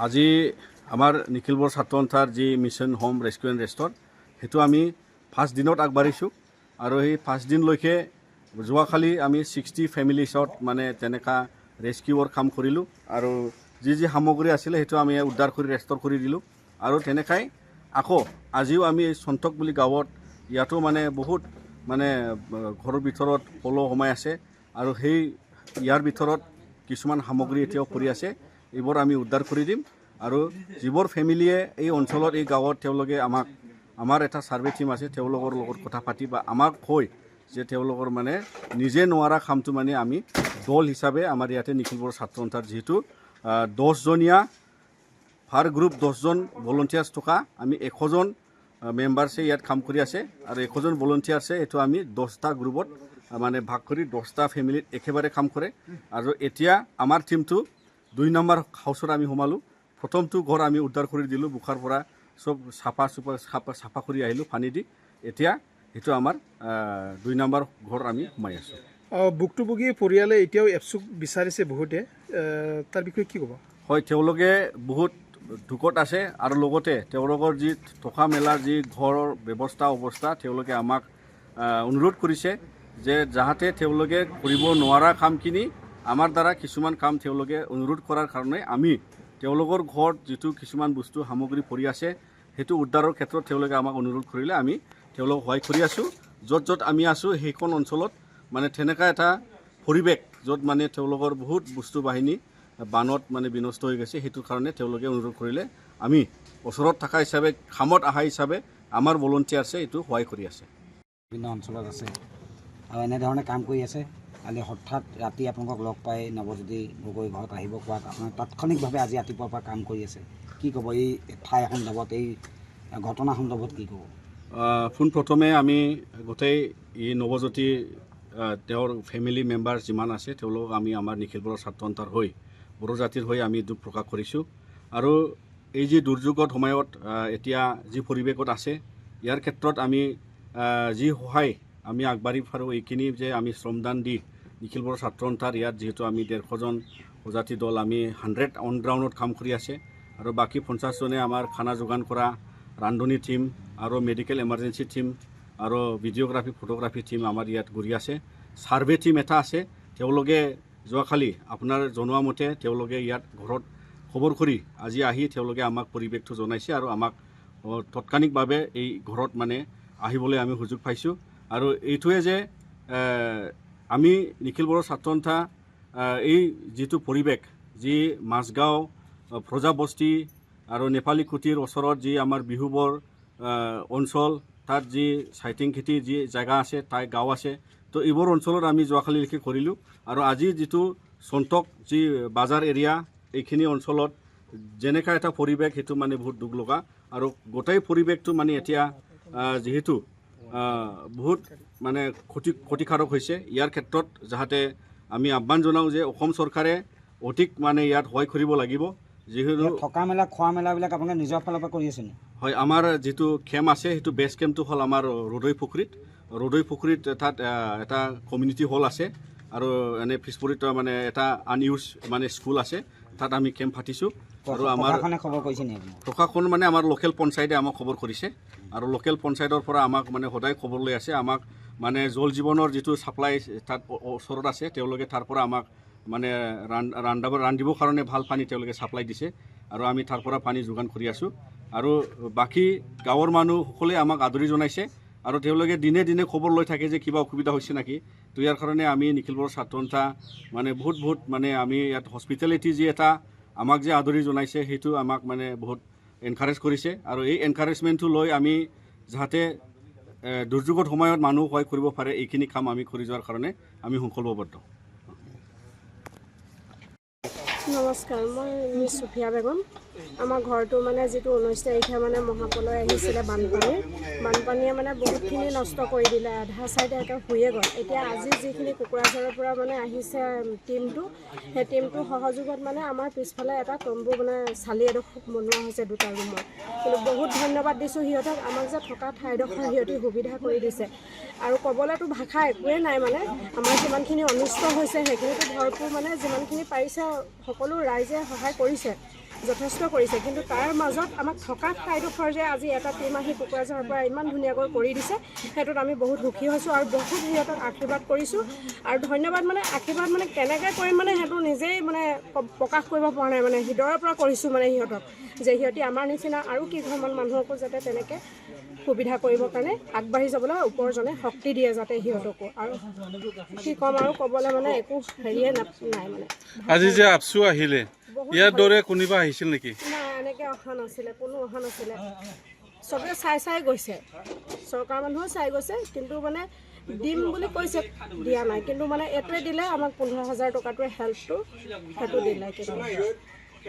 আজি আমাৰ নিখিল বড়ো ছাত্ৰ সন্থাৰ যি মিছন হোম ৰেস্কিউ এণ্ড ৰেষ্টৰ সেইটো আমি ফাৰ্ষ্ট দিনত আগবাঢ়িছোঁ আৰু সেই ফাৰ্ষ্ট দিনলৈকে যোৱাকালি আমি 60 ফেমিলিছত মানে তেনেকুৱা ৰেস্কিউৰ কাম কৰিলোঁ আৰু যি সামগ্ৰী আছিলে সেইটো আমি উদ্ধাৰ কৰি ৰেষ্টৰ কৰি দিলোঁ আৰু তেনেকাই আকৌ আজিও আমি সন্তক বুলি গাঁৱত ইয়াতো মানে বহুত মানে ঘৰৰ ভিতৰত পল সোমাই আছে আৰু সেই ইয়াৰ ভিতৰত কিছুমান সামগ্ৰী এতিয়াও পৰি আছে এইবোৰ আমি উদ্ধাৰ কৰি দিম আৰু যিবোৰ ফেমিলিয়ে এই অঞ্চলত এই গাঁৱত তেওঁলোকে আমাৰ এটা সাৰ্ভে টিম আছে তেওঁলোকৰ লগত কথা পাতি বা আমাক কয় যে তেওঁলোকৰ মানে নিজে নোৱাৰা কামটো মানে আমি দল হিচাপে আমাৰ ইয়াতে নিখিল বড়ো ছাত্ৰ সন্থাৰ যিহেতু 10 জনীয়া পাৰ গ্ৰুপ 10 জন ভলণ্টিয়াৰ্ছ থকা আমি 100 জন মেম্বাৰ্ছে ইয়াত কাম কৰি আছে আৰু 100 জন ভলণ্টিয়াৰ্ছে এইটো আমি 10টা গ্ৰুপত মানে ভাগ কৰি 10টা ফেমিলিত একেবাৰে কাম কৰে আৰু এতিয়া আমাৰ টিমটো 2 নম্বৰ হাউচত আমি সোমালোঁ প্ৰথমটো ঘৰ আমি উদ্ধাৰ কৰি দিলোঁ বুখাৰ পৰা সব চাফা কৰি আহিলোঁ পানী দি এতিয়া সেইটো আমাৰ 2 নম্বৰ ঘৰ আমি সোমাই আছোঁ ভুক্তভোগী পৰিয়ালে এতিয়াও এপচুক বিচাৰিছে বহুতে তাৰ বিষয়ে কি ক'ব হয় তেওঁলোকে বহুত দুখত আছে আৰু লগতে তেওঁলোকৰ যি থকা মেলাৰ যি ঘৰৰ ব্যৱস্থা অৱস্থা তেওঁলোকে আমাক অনুৰোধ কৰিছে যে যাহাতে তেওঁলোকে কৰিব নোৱাৰা কামখিনি আমাৰ দ্বাৰা কিছুমান কাম তেওঁলোকে অনুৰোধ কৰাৰ কাৰণে আমি তেওঁলোকৰ ঘৰত যিটো কিছুমান বস্তু সামগ্ৰী পৰি আছে সেইটো উদ্ধাৰৰ ক্ষেত্ৰত তেওঁলোকে আমাক অনুৰোধ কৰিলে আমি তেওঁলোকক সহায় কৰি আছোঁ য'ত আমি আছোঁ সেইখন অঞ্চলত মানে তেনেকুৱা এটা পৰিৱেশ য'ত মানে তেওঁলোকৰ বহুত বস্তু বাহিনী বানত মানে বিনষ্ট হৈ গৈছে সেইটোৰ কাৰণে তেওঁলোকে অনুৰোধ কৰিলে আমি ওচৰত থকা হিচাপে কামত অহা হিচাপে আমাৰ ভলণ্টিয়াৰ্ছে এইটো সহায় কৰি আছে বিভিন্ন অঞ্চলত আছে আৰু এনেধৰণে কাম কৰি আছে কালি হঠাৎ ৰাতি আপোনালোকক লগ পাই নৱজ্যোতি গগৈ ঘৰত আহিব কোৱাত আপোনাৰ তাৎক্ষণিকভাৱে আজি ৰাতিপুৱাৰ পৰা কাম কৰি আছে কি ক'ব এই ঠাই সন্দৰ্ভত এই ঘটনা সন্দৰ্ভত কি ক'ব পোনপ্ৰথমে আমি গোটেই এই নৱজ্যোতি তেওঁৰ ফেমিলি মেম্বাৰ যিমান আছে তেওঁলোকক আমি আমাৰ নিখিল বড়ো ছাত্ৰ সন্থাৰ হৈ বড়ো জাতিৰ হৈ আমি দুখ প্ৰকাশ কৰিছোঁ আৰু এই যি দুৰ্যোগৰ সময়ত এতিয়া যি পৰিৱেশত আছে ইয়াৰ ক্ষেত্ৰত আমি যি সহায় আমি আগবাঢ়ি পাৰোঁ এইখিনি যে আমি শ্ৰমদান দি নিখিল বড়ো ছাত্ৰ সন্থাৰ ইয়াত যিহেতু আমি 150 জন প্ৰজাতি দল আমি 100 অন গ্ৰাউণ্ডত কাম কৰি আছে আৰু বাকী 50 জনে আমাৰ খানা যোগান কৰা ৰান্ধনি টিম আৰু মেডিকেল এমাৰ্জেঞ্চি টিম আৰু ভিডিঅ'গ্ৰাফী ফটোগ্ৰাফী টিম আমাৰ ইয়াত ঘূৰি আছে ছাৰ্ভে টিম এটা আছে তেওঁলোকে যোৱাকালি আপোনাৰ জনোৱা মতে তেওঁলোকে ইয়াত ঘৰত খবৰ কৰি আজি আহি তেওঁলোকে আমাক পৰিৱেশটো জনাইছে আৰু আমাক তৎক্ষণিকভাৱে এই ঘৰত মানে আহিবলৈ আমি সুযোগ পাইছোঁ আৰু এইটোৱে যে আমি নিখিল বড়ো ছাত্ৰ সন্থা এই যিটো পৰিৱেশ যি মাছগাঁও প্ৰজাবস্তি আৰু নেপালী কুটিৰ ওচৰত যি আমাৰ বিহুবৰ অঞ্চল তাত যি চাইটিং খেতি যি জেগা আছে তাই গাঁও আছে তো এইবোৰ অঞ্চলত আমি যোৱাকালিলৈকে কৰিলোঁ আৰু আজি যিটো সন্তক যি বাজাৰ এৰিয়া এইখিনি অঞ্চলত যেনেকুৱা এটা পৰিৱেশ সেইটো মানে বহুত দুখ লগা আৰু গোটেই পৰিৱেশটো মানে এতিয়া যিহেতু বহুত মানে ক্ষতিকাৰক হৈছে ইয়াৰ ক্ষেত্ৰত যাতে আমি আহ্বান জনাওঁ যে অসম চৰকাৰে অধিক মানে ইয়াত সহায় কৰিব লাগিব যিহেতু থকা মেলা খোৱা মেলাবিলাক আপোনালোকে নিজৰ ফালৰ পৰা কৰি আছে হয় আমাৰ যিটো কেম্প আছে সেইটো বেছ কেম্পটো হ'ল আমাৰ ৰদৈ পুখুৰীত তাত এটা কমিউনিটি হল আছে আৰু এনে ফিছপুৰীত মানে এটা আনইউজ মানে স্কুল আছে তাত আমি কেম্প পাতিছোঁ আৰু আমাৰ খবৰ কৰিছে নেকি প্ৰশাসন মানে আমাৰ লোকেল পঞ্চায়তে আমাক খবৰ কৰিছে আৰু লোকেল পঞ্চায়তৰ পৰা আমাক মানে সদায় খবৰ লৈ আছে আমাক মানে জল জীৱনৰ যিটো ছাপ্লাই তাত ওচৰত আছে তেওঁলোকে তাৰ পৰা আমাক মানে ৰান্ধিবৰ কাৰণে ভাল পানী তেওঁলোকে ছাপ্লাই দিছে আৰু আমি তাৰ পৰা পানী যোগান কৰি আছোঁ আৰু বাকী গাঁৱৰ মানুহসকলে আমাক আদৰি জনাইছে আৰু তেওঁলোকে দিনে দিনে খবৰ লৈ থাকে যে কিবা অসুবিধা হৈছে নেকি তো ইয়াৰ কাৰণে আমি নিখিল বড়ো ছাত্ৰ সন্থা মানে বহুত মানে আমি ইয়াত হস্পিটেলিটি যি এটা আমাক যে আদৰি জনাইছে সেইটো আমাক মানে বহুত এনকাৰেজ কৰিছে আৰু এই এনকাৰেজমেণ্টটো লৈ আমি যাতে দুৰ্যোগৰ সময়ত মানুহ সহায় কৰিব পাৰে এইখিনি কাম আমি কৰি যোৱাৰ কাৰণে আমি সংকল্পবদ্ধ নমস্কাৰ মই মিছ সুফিয়া বেগম আমাৰ ঘৰটো মানে যিটো 19 তাৰিখে মানে মহাপ্ৰলয় আহিছিলে বানপানীয়ে মানে বহুতখিনি নষ্ট কৰি দিলে আধা চাইডে এটা শুয়ে গ'ল এতিয়া আজি যিখিনি কোকৰাঝাৰৰ পৰা মানে আহিছে টিমটো সেই টিমটোৰ সহযোগত মানে আমাৰ পিছফালে এটা তম্বু মানে চালি এডোখৰ বনোৱা হৈছে 2টা ৰুমত কিন্তু বহুত ধন্যবাদ দিছোঁ সিহঁতক আমাক যে থকা ঠাইডোখৰ সিহঁতি সুবিধা কৰি দিছে আৰু ক'বলৈতো ভাষা একোৱেই নাই মানে আমাৰ যিমানখিনি অনিষ্ট হৈছে সেইখিনিতো ভৰপূৰ মানে যিমানখিনি পাৰিছে সকলো ৰাইজে সহায় কৰিছে যথেষ্ট কৰিছে, কিন্তু তাৰ মাজত আমাক থকা ঠাইডোখৰ যে আজি এটা টীম আহি কোকৰাঝাৰৰ পৰা ইমান ধুনীয়াকৈ কৰি দিছে, সেইটোত আমি বহুত সুখী হৈছোঁ আৰু বহুত সিহঁতক আশীৰ্বাদ কৰিছোঁ। আৰু ধন্যবাদ মানে আশীৰ্বাদ মানে কেনেকৈ কৰিম মানে সেইটো নিজেই মানে প্ৰকাশ কৰিব পৰা নাই, মানে হৃদয়ৰ পৰা কৰিছোঁ মানে সিহঁতক, যে সিহঁতি আমাৰ নিচিনা আৰু কেইঘৰমান মানুহকো যাতে তেনেকৈ সুবিধা কৰিবৰ কাৰণে আগবাঢ়ি যাবলৈ ওপৰজনে শক্তি দিয়ে যাতে সিহঁতকো। আৰু কি ক'ম আৰু ক'বলৈ মানে একো হেৰিয়ে নাই মানে। আজি যে আপচু আহিলে, ইয়াৰ দৰে কোনোবা আহিছিল নেকি? নাই, এনেকৈ অহা নাছিলে, কোনো অহা নাছিলে। চবে চাই গৈছে, চৰকাৰ মানুহো চাই গৈছে, কিন্তু মানে দিম বুলি কৈছে, দিয়া নাই। কিন্তু মানে এইটোৱে দিলে আমাক 15,000 টকাটোৱে হেল্পটো সেইটো দিলে। কিন্তু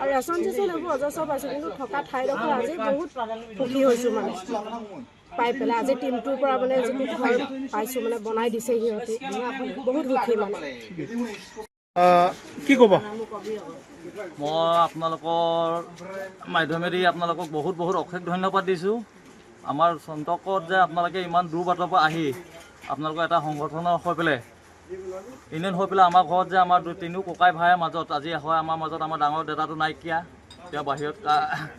আৰু ৰেচন চেচন এইবোৰ অজস্ৰ পাইছোঁ, কিন্তু থকা ঠাইডোখৰ আজি বহুত সুখী হৈছোঁ মানে পাই পেলাই। আজি টিমটোৰ পৰা মানে যিটো ঘৰ পাইছোঁ মানে বনাই দিছে সিহঁতি, বহুত সুখী মানে। কি ক'ব? মই আপোনালোকৰ মাধ্যমেদি আপোনালোকক বহুত অশেষ ধন্যবাদ দিছোঁ। আমাৰ চন্তকত যে আপোনালোকে ইমান দূৰ বাটৰ পৰা আহি আপোনালোকৰ এটা সংগঠনৰ হৈ পেলাই ইউনিয়ন হৈ পেলাই আমাৰ ঘৰত যে আমাৰ তিনিও ককাই ভাইৰ মাজত আজি হয়, আমাৰ মাজত আমাৰ ডাঙৰ দাদাটো নাইকিয়া, তেওঁ বাহিৰত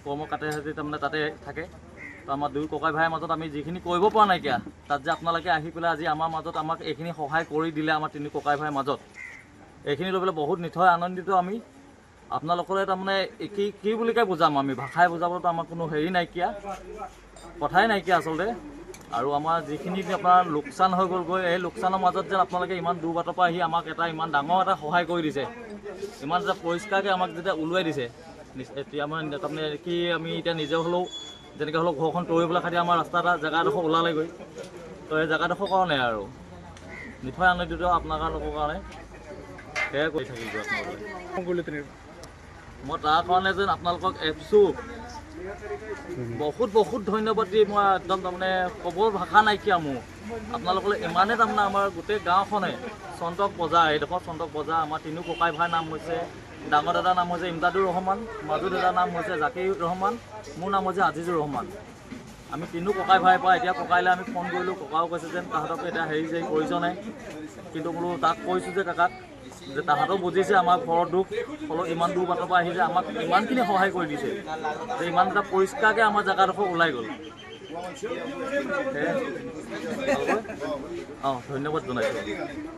কৰ্ম কাটে তাৰমানে তাতে থাকে। তো আমাৰ দুই ককাই ভাইৰ মাজত আমি যিখিনি কৰিব পৰা নাইকিয়া, তাত যে আপোনালোকে আহি পেলাই আজি আমাৰ মাজত আমাক এইখিনি সহায় কৰি দিলে আমাৰ তিনি ককাই ভাইৰ মাজত, এইখিনি লৈ পেলাই বহুত নিথয় আনন্দিত আমি। আপোনালোকৰে তাৰমানে কি বুলিকে বুজাম, আমি ভাষাই বুজাবতো আমাৰ কোনো হেৰি নাইকিয়া, কথাই নাইকিয়া আচলতে। আৰু আমাৰ যিখিনি আপোনাৰ লোকচান হৈ গ'লগৈ, এই লোকচানৰ মাজত যেন আপোনালোকে ইমান দূৰ বাটৰ পৰা আহি আমাক এটা ইমান ডাঙৰ এটা সহায় কৰি দিছে, ইমান এটা পৰিষ্কাৰকৈ আমাক যেতিয়া ওলোৱাই দিছে, এতিয়া আমাৰ তাৰমানে কি আমি এতিয়া নিজে হ'লেও যেনেকৈ হ'লেও ঘৰখন তৰিবলৈ খাটি আমাৰ ৰাস্তা এটা জেগাডোখৰ ওলালেগৈ। তো এই জেগাডোখৰ কাৰণে আৰু নিথয় আনন্দিত আপোনালোকৰ কাৰণে, সেয়াই কৰি থাকিব আপোনালোকে। মই তাৰ কাৰণে যেন আপোনালোকক এপছুক বহুত ধন্যবাদ দি মই একদম তাৰমানে ক'বৰ ভাষা নাইকিয়া মোৰ। আপোনালোকলৈ ইমানেই তাৰমানে আমাৰ গোটেই গাঁওখনে চন্তক বজাৰ, এইডোখৰ চন্তক বজাৰ, আমাৰ তিনিও ককাই ভাইৰ নাম হৈছে, ডাঙৰ দাদাৰ নাম হৈছে ইমদাদুৰ ৰহমান, মাজু দাদাৰ নাম হৈছে জাকিৰ ৰহমান, মোৰ নাম হৈছে আজিজুৰ ৰহমান। আমি তিনিও ককাই ভাইৰ পৰা এতিয়া ককাইলৈ আমি ফোন কৰিলোঁ, ককাও কৈছে যেন তাহাঁতক এতিয়া হেৰি যে প্ৰয়োজন নাই, কিন্তু বোলো তাক কৈছোঁ যে কাকাক যে তাহাঁতেও বুজিছে আমাৰ ঘৰৰ দুখ, ফলত ইমান দূৰ বাটৰ পৰা আহি যে আমাক ইমানখিনি সহায় কৰি দিছে, যে ইমান এটা পৰিষ্কাৰকৈ আমাৰ জেগাডোখৰ ওলাই গ'ল। ধন্যবাদ জনাইছোঁ।